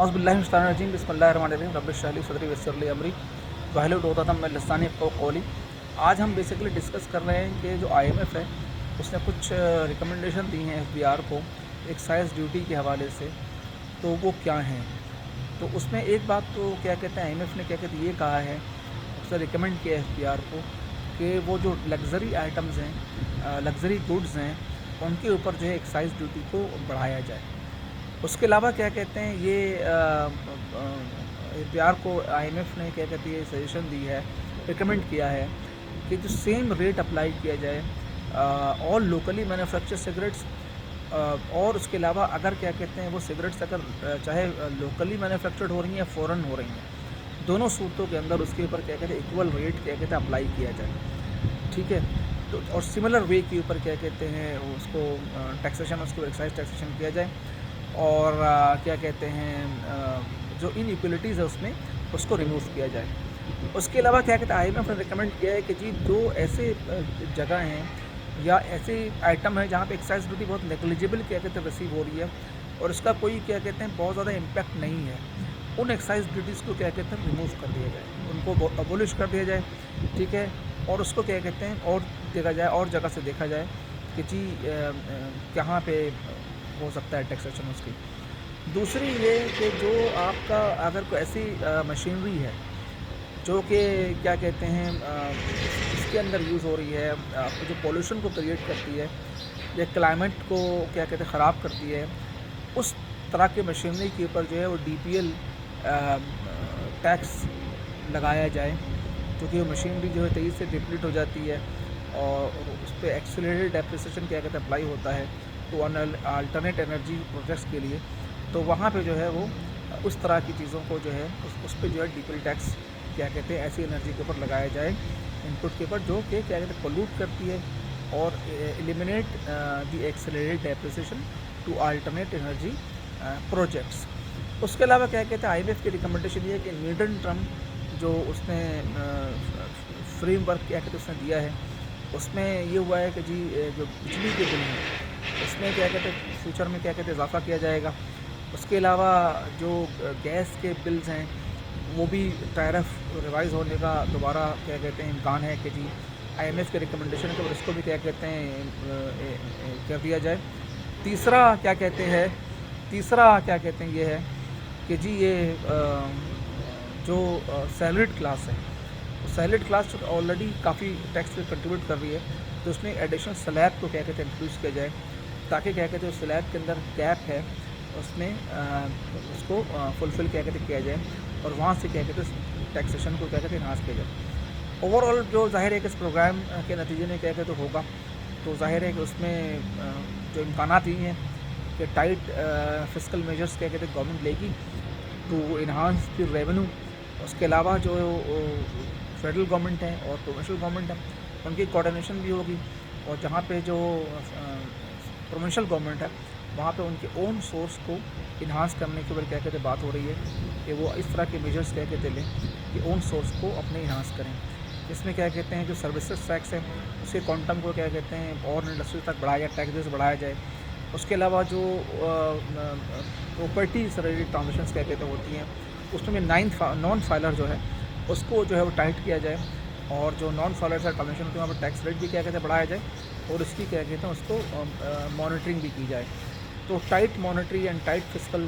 औज़ुबिल्लाहिमिनश्शैतानिर्रजीम बिस्मिल्लाहिर्रहमानिर्रहीम रब्बिश इश्रह ली सदरी वयस्सिर ली अमरी वहलुल उक़दतम मिन लिसानी यफ़क़हू क़ौली। आज हम बेसिकली डिस्कस कर रहे हैं कि जो आईएमएफ है उसने कुछ रिकमेंडेशन दी हैं एफबीआर को एक्साइज ड्यूटी के हवाले से, तो वो क्या हैं। तो उसमें एक बात तो क्या कहते हैं आईएमएफ ने क्या कहते हैं ये कहा है, उसने रिकमेंड किया एफबीआर को कि वो जो लग्जरी आइटम्स हैं, लग्जरी गुड्स हैं, उनके ऊपर जो है एक्साइज ड्यूटी को बढ़ाया जाए। उसके अलावा क्या कहते हैं ये एफबीआर को आईएमएफ ने क्या कहती है सजेशन दी है, रिकमेंड किया है कि जो सेम रेट अप्लाई किया जाए ऑल लोकली मैन्युफैक्चर सिगरेट्स, और उसके अलावा अगर क्या कहते हैं वो सिगरेट्स अगर चाहे लोकली मैन्युफैक्चर्ड हो रही हैं या फ़ॉरेन हो रही हैं, दोनों सूरतों के अंदर उसके ऊपर क्या कहते हैं इक्वल रेट क्या कहते हैं अप्लाई किया जाए। ठीक है, तो और सिमिलर वे के ऊपर क्या कहते हैं उसको टैक्सेशन, उसको एक्साइज टैक्सेशन किया जाए। और क्या कहते हैं जो इनइक्वलिटीज़ है उसमें उसको रिमूव किया जाए। उसके अलावा क्या कहते हैं आईएमएफ ने रिकमेंड किया है कि जी जो ऐसे जगह हैं या ऐसे आइटम है जहाँ पे एक्साइज ड्यूटी बहुत नेग्लिजिबल क्या कहते हैं रिसीव हो रही है और इसका कोई क्या कहते हैं बहुत ज़्यादा इम्पैक्ट नहीं है, उन एक्साइज ड्यूटीज़ को क्या कहते हैं रिमूव कर दिया जाए, उनको अबोलिश कर दिया जाए। ठीक है, और उसको क्या कहते हैं और देखा जाए और जगह से देखा जाए कि जी कहाँ पे हो सकता है टैक्सेशन उसकी। दूसरी ये कि जो आपका अगर कोई ऐसी मशीनरी है जो कि क्या कहते हैं इसके अंदर यूज़ हो रही है, आपको जो पोल्यूशन को क्रिएट करती है या क्लाइमेट को क्या कहते हैं ख़राब करती है, उस तरह की मशीनरी के ऊपर जो है वो डीपीएल टैक्स लगाया जाए, क्योंकि वो मशीनरी जो है तेज़ी से डिप्लीट हो जाती है और उस पर एक्सेलरेटेड डेप्रिसिएशन क्या कहते हैं अप्लाई होता है तो अल्टरनेट एनर्जी प्रोजेक्ट्स के लिए, तो वहाँ पे जो है वो उस तरह की चीज़ों को जो है उस पर जो है डीपीएल टैक्स क्या कहते हैं ऐसी एनर्जी के ऊपर लगाया जाए, इनपुट के ऊपर जो कि क्या कहते हैं पोल्यूट करती है, और eliminate the accelerated depreciation to alternate energy projects. उसके अलावा क्या कहते हैं आईएमएफ की रिकमेंडेशन ये है कि मीडियम टर्म जो उसने फ्रेमवर्क क्या कहते हैं उसने दिया है, उसमें ये हुआ है कि जी जो बिजली के बिल हैं उसमें क्या कहते हैं फ्यूचर में क्या कहते हैं इजाफा किया जाएगा। उसके अलावा जो गैस के बिल्स हैं वो भी टैरिफ रिवाइज़ होने का दोबारा क्या कहते हैं इम्कान है कि जी आईएमएफ के रिकमेंडेशन के ऊपर इसको भी क्या कहते हैं कर दिया जाए। तीसरा क्या कहते हैं ये है कि जी ये जो सैलरीड क्लास है, सैलरीड क्लास ऑलरेडी काफ़ी टैक्स पे कंट्रीब्यूट कर रही है, तो उसमें एडिशनल स्लैब को क्या कहते हैं इंक्लूड किया जाए, ताकि क्या कहते हैं उस स्लैब के अंदर गैप है उसमें उसको फुलफ़िल क्या कहते हैं किया जाए, और वहाँ से क्या कहते हैं टैक्सेशन को क्या कहते हैं इन्हांस किया जाए। ओवरऑल जो ज़ाहिर है कि इस प्रोग्राम के नतीजे में क्या कहते होगा, तो ज़ाहिर है कि उसमें जो इम्कानात ही हैं कि टाइट फिस्कल मेजर्स क्या कहते हैं गवर्नमेंट लेगी टू इन्हांस द रेवेन्यू। उसके अलावा जो फेडरल गवर्नमेंट है और प्रोविंशियल गवर्नमेंट है उनकी कोऑर्डिनेशन भी होगी, और जहाँ पे जो प्रोविंशियल गवर्नमेंट है वहाँ पे उनके ओन सोर्स को इन्हांस करने के ऊपर क्या कहते बात हो रही है कि वो इस तरह के मेजर्स क्या कहते लें कि ओन सोर्स को अपने इन्हांस करें। इसमें क्या कहते हैं जो सर्विसेज टैक्स है उसके क्वांटम को क्या कहते हैं और इंडस्ट्री तक बढ़ाया जाए, टैक्स बेस बढ़ाया जाए। उसके अलावा जो प्रॉपर्टी से रिलेटेड ट्रांजेक्शन्स क्या कहते होती हैं उसमें नॉन फाइलर जो है उसको जो है वो टाइट किया जाए, और जो नॉन फाइलर है ट्रांजेक्शन के वहाँ पर टैक्स रेट भी क्या कहते हैं बढ़ाया जाए, और इसकी क्या कहते हैं उसको मॉनिटरिंग भी की जाए। तो tight monetary and tight fiscal